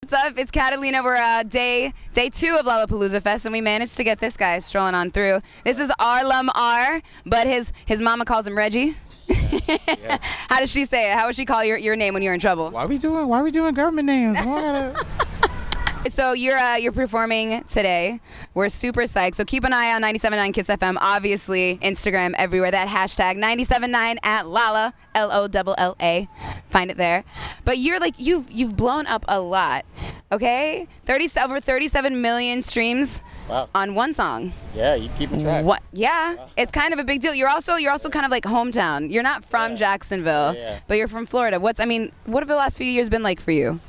What's up? It's Catalina. We're day 2 of Lollapalooza Fest, and we managed to get this guy strolling on through. This is R.Lum.R, but his mama calls him Reggie. Yeah. How does she say it? How would she call your name when you're in trouble? Why are we doing government names? So you're performing today. We're super psyched. So keep an eye on 97.9 Kiss FM. Obviously, Instagram everywhere. That hashtag 97.9 at Lolla, Lolla. Find it there. But you've blown up a lot. Okay, over 37 million streams. Wow. On one song. Yeah, you keeping track. What? Yeah, wow. It's kind of a big deal. You're also kind of like hometown. You're not from Jacksonville, but you're from Florida. What have the last few years been like for you?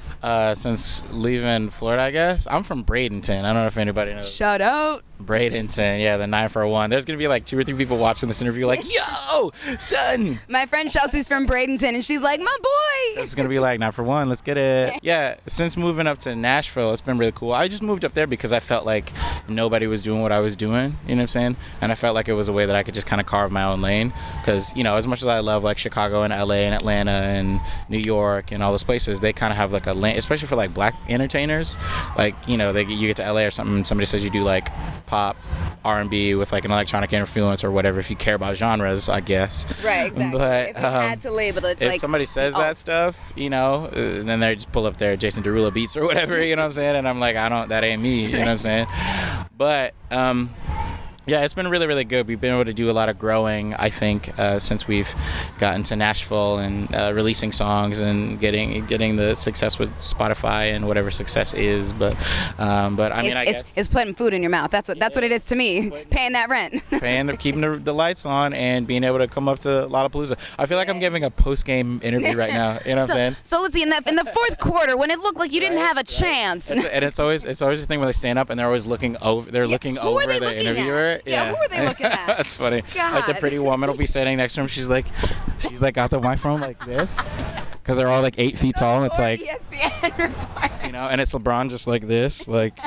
Since leaving Florida, I guess. I'm from Bradenton. I don't know if anybody knows. Shout out. Bradenton, yeah, the 941. There's going to be like 2 or 3 people watching this interview like, yo, son. My friend Chelsea's from Bradenton, and she's like, my boy. It's going to be like 941, let's get it. Yeah, since moving up to Nashville, it's been really cool. I just moved up there because I felt like nobody was doing what I was doing, you know what I'm saying? And I felt like it was a way that I could just kind of carve my own lane. Because, you know, as much as I love like Chicago and LA and Atlanta and New York and all those places, they kind of have like a lane, especially for like black entertainers. Like, you know, you get to LA or something, and somebody says you do like pop, R&B with like an electronic influence or whatever, if you care about genres, I guess. Right, exactly. But if you had to label it, it's if like, somebody says that stuff, you know, then they just pull up their Jason Derulo beats or whatever, you know what I'm saying? And I'm like, that ain't me, you know what I'm saying? But yeah, it's been really, really good. We've been able to do a lot of growing, I think, since we've gotten to Nashville and releasing songs and getting the success with Spotify and whatever success is. But I mean, I guess it's putting food in your mouth. That's what it is to me. Paying that rent. Keeping the lights on and being able to come up to Lollapalooza. I feel like I'm giving a post-game interview right now. You know what I'm saying? So let's see. In the fourth quarter, when it looked like you didn't have a chance. And it's always the thing where they stand up and they're always looking over. They're looking over the interviewer. Yeah, who were they looking at? That's funny. God. Like the pretty woman will be standing next to him. She's like got the microphone like this, because they're all like 8 feet tall, and it's like, you know, and it's LeBron just like this, like.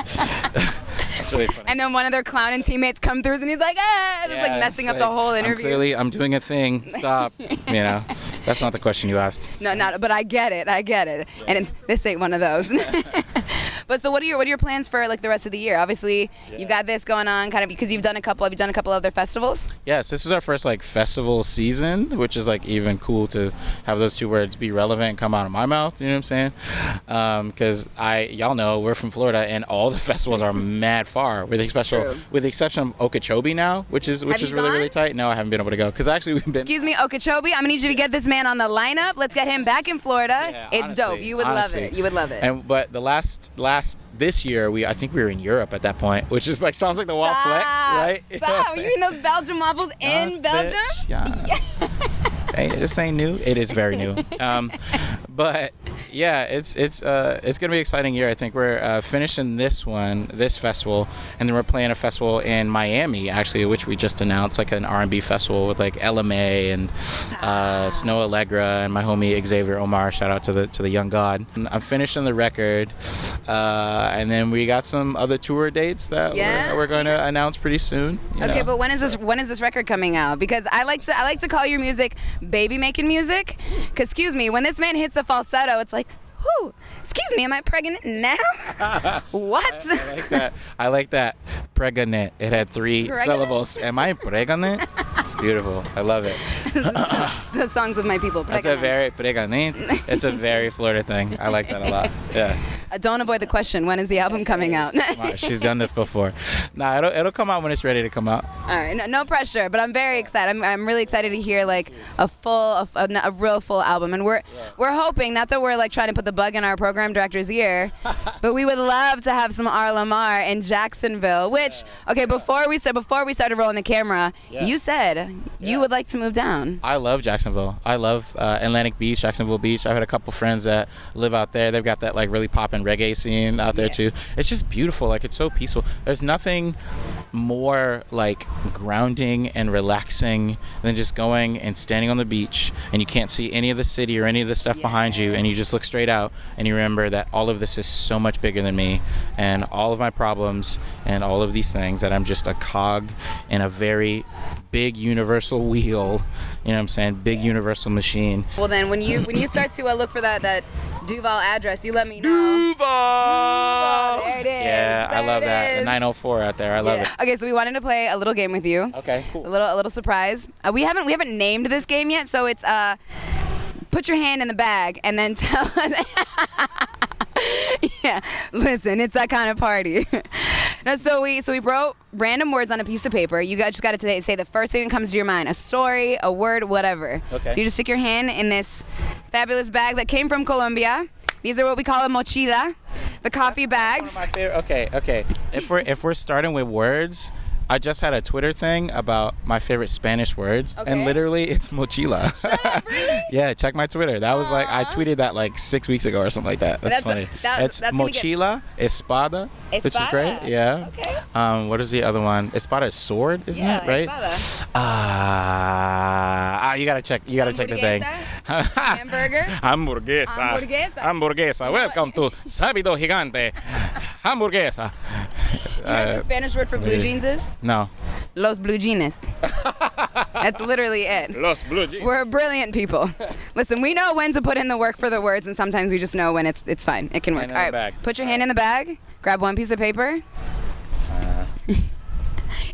That's really funny. And then one of their clowning teammates come through, and he's like, it's like messing up the whole interview. I'm doing a thing. Stop. You know, that's not the question you asked. No, but I get it. Yeah. And this ain't one of those. But so what are your plans for like the rest of the year? Obviously, you've got this going on kind of because you've done a couple other festivals? Yes, this is our first like festival season, which is like even cool to have those 2 words be relevant and come out of my mouth, you know what I'm saying? Because y'all know we're from Florida and all the festivals are mad far, with the exception of Okeechobee now, which is really, really tight. No, I haven't been able to go because actually we've been. Excuse me, Okeechobee, I'm gonna need you to get this man on the lineup. Let's get him back in Florida. Yeah, it's honestly, dope. You would love it. You would love it. But the last this year, I think we were in Europe at that point, which is like sounds like the wall flex, right? Stop! You mean those Belgian waffles in Belgium? Yeah. Hey, this ain't new. It is very new. But yeah, it's gonna be an exciting year. I think we're finishing this festival, and then we're playing a festival in Miami, actually, which we just announced, like an R&B festival with like LMA and Snow Allegra and my homie Xavier Omar. Shout out to the young god. I'm finishing the record, and then we got some other tour dates that we're going to announce pretty soon. Okay, but when is this record coming out? Because I like to call your music baby making music. Because excuse me, when this man hits the falsetto, it's like, whoo, excuse me, am I pregnant now? What? I like that. Pregnant. It had 3 syllables. Am I pregnant? It's beautiful. I love it. The songs of my people. That's a very pregnant. It's a very Florida thing. I like that a lot. Yeah. Don't avoid the question. When is the album coming out? She's done this before. Nah, it'll come out when it's ready to come out. All right, no pressure, but I'm very excited. I'm really excited to hear like a real full album, and we're hoping, not that we're like trying to put the bug in our program director's ear, but we would love to have some R.Lum.R in Jacksonville. Which before we started rolling the camera, you said you would like to move down. I love Jacksonville. I love Atlantic Beach, Jacksonville Beach. I've had a couple friends that live out there. They've got that like really poppin' reggae scene out there too. It's just beautiful. Like, it's so peaceful. There's nothing more like grounding and relaxing than just going and standing on the beach, and you can't see any of the city or any of the stuff behind you, and you just look straight out and you remember that all of this is so much bigger than me and all of my problems and all of these things, that I'm just a cog in a very big universal wheel, You know what I'm saying? Big universal machine. Well, then when you start to look for that Duval address, you let me know. Duval! There it is. Yeah, I There love it that. The is. 904 out there. I love it. Okay, so we wanted to play a little game with you. Okay, cool. A little surprise. We haven't named this game yet, so it's put your hand in the bag and then tell us. Yeah, listen, it's that kind of party. No, so we wrote random words on a piece of paper. You guys just got to say the first thing that comes to your mind, a story, a word, whatever. Okay. So you just stick your hand in this fabulous bag that came from Colombia. These are what we call a mochila, the coffee bags. One of my favorite. Okay. If we're starting with words, I just had a Twitter thing about my favorite Spanish words, and Okay. literally it's mochila. Shut up, really? Yeah, check my Twitter. That was like, I tweeted that like 6 weeks ago or something like that. That's funny. It's that's gonna get- mochila, espada, which is great. Espada. Yeah. Okay. What is the other one? Espada is sword, isn't it? Right? Espada. You gotta check the thing. Hamburger. Hamburguesa. Welcome to Sábado Gigante. Hamburguesa. You know what the Spanish word for blue jeans is? No. Los blue jeans. That's literally it. Los blue jeans. We're brilliant people. Listen, we know when to put in the work for the words, and sometimes we just know when it's fine. It can work. Hand in All the right, bag. put your hand in the bag. Grab one piece of paper.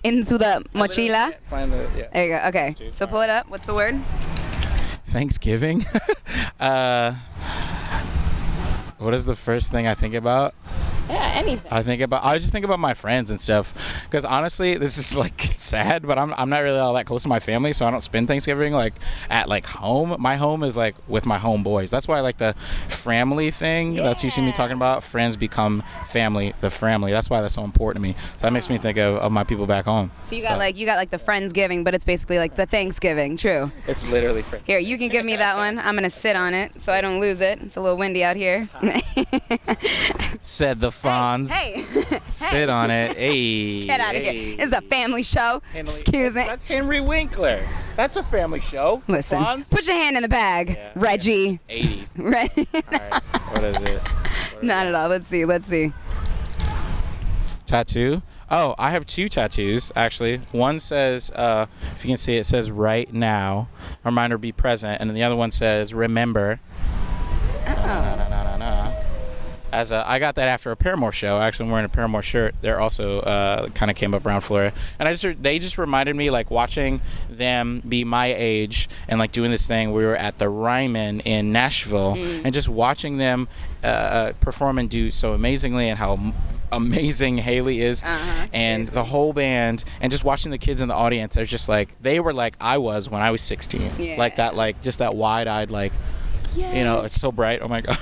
Into the mochila. Find the, yeah. There you go. Okay. So pull it up. What's the word? Thanksgiving. What is the first thing I think about? Yeah, anything. I just think about my friends and stuff, because honestly, this is like sad, but I'm not really all that close to my family, so I don't spend Thanksgiving like at like home. My home is like with my homeboys. That's why I like the Framily thing. That's you see me talking about. Friends become family. The Framily. That's why that's so important to me. So that makes me think of my people back home. So you got like the Friendsgiving, but it's basically like the Thanksgiving. True. It's literally friends. Here, you can give me that one. I'm gonna sit on it so I don't lose it. It's a little windy out here. Said the Fonz. Hey. Sit on it. Hey. Get out of here. This is a family show. Excuse me. That's Henry Winkler. That's a family show. Listen, put your hand in the bag, Yeah. Reggie. 80. Ready? All right. What is it? Not at all. Let's see. Tattoo. Oh, I have 2 tattoos, actually. One says, if you can see, it says right now. Reminder, be present. And then the other one says remember. I got that after a Paramore show. Actually, I'm wearing a Paramore shirt. They're also kind of came up around Florida, and they just reminded me, like, watching them be my age and like doing this thing. We were at the Ryman in Nashville, and just watching them perform and do so amazingly, and how amazing Haley is, and the whole band, and just watching the kids in the audience. They're just like, they were like I was when I was 16, like that, like just that wide-eyed, like. Yes. You know, it's so bright. Oh my God.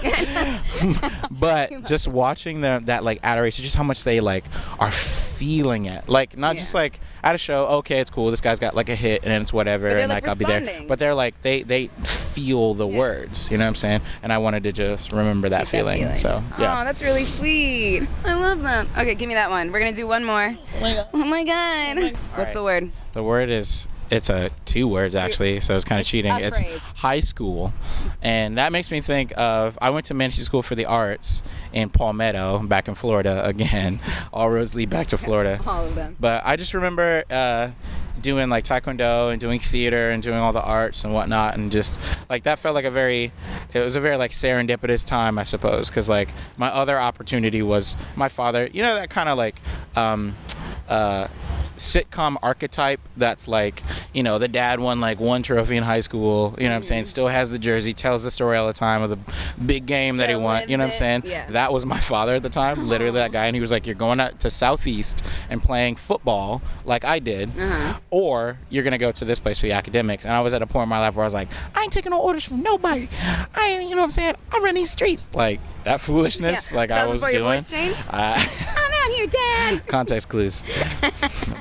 But just watching them, that like adoration, just how much they like are feeling it. Like not just like at a show, okay, it's cool. This guy's got like a hit and it's whatever, and like I'll be there. But they're like they feel the words. You know what I'm saying? And I wanted to just remember that feeling. So yeah. Oh, that's really sweet. I love that. Okay, give me that one. We're gonna do one more. Oh my God. What's the word? The word is. It's 2 words actually, so it's kind of cheating. It's high school, and that makes me think of, I went to Manchester School for the Arts in Palmetto, back in Florida again. All roads lead back to Florida. All of them. But I just remember doing like taekwondo and doing theater and doing all the arts and whatnot, and just like that felt like it was a very like serendipitous time, I suppose, because like my other opportunity was my father. You know that kind of like sitcom archetype that's like, you know, the dad won like 1 trophy in high school, you know what I'm saying, still has the jersey, tells the story all the time of the big game that he won, you know what I'm saying. That was my father at the time, literally that guy, and he was like, you're going out to Southeast and playing football like I did, or you're gonna go to this place for the academics. And I was at a point in my life where I was like, I ain't taking no orders from nobody, you know what I'm saying, I run these streets, like that foolishness, like I was doing. Your voice changed? I'm out here, Dad. Context clues.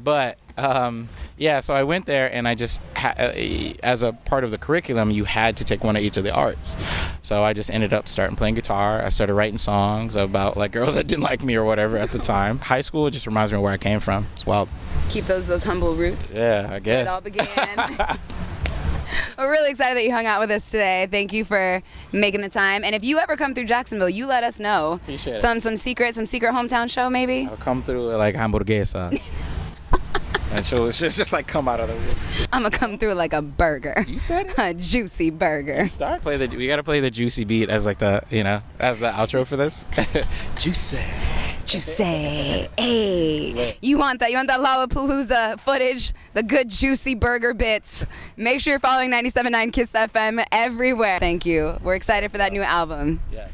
But so I went there, and I just as a part of the curriculum, you had to take one of each of the arts. So I just ended up starting playing guitar. I started writing songs about like girls that didn't like me or whatever at the time. High school just reminds me of where I came from. It's wild. Keep those humble roots. Yeah, I guess. It all began. We're really excited that you hung out with us today. Thank you for making the time. And if you ever come through Jacksonville, you let us know. Appreciate it. Some secret hometown show maybe. I'll come through like hamburguesa. And she'll just like come out of the wood. I'm gonna come through like a burger. You said it. A juicy burger. We gotta play the juicy beat as like as the outro for this. Juicy. Hey, you want that Lollapalooza footage, the good juicy burger bits. Make sure you're following 97.9 Kiss FM everywhere. Thank you. We're excited for that new album. Yes.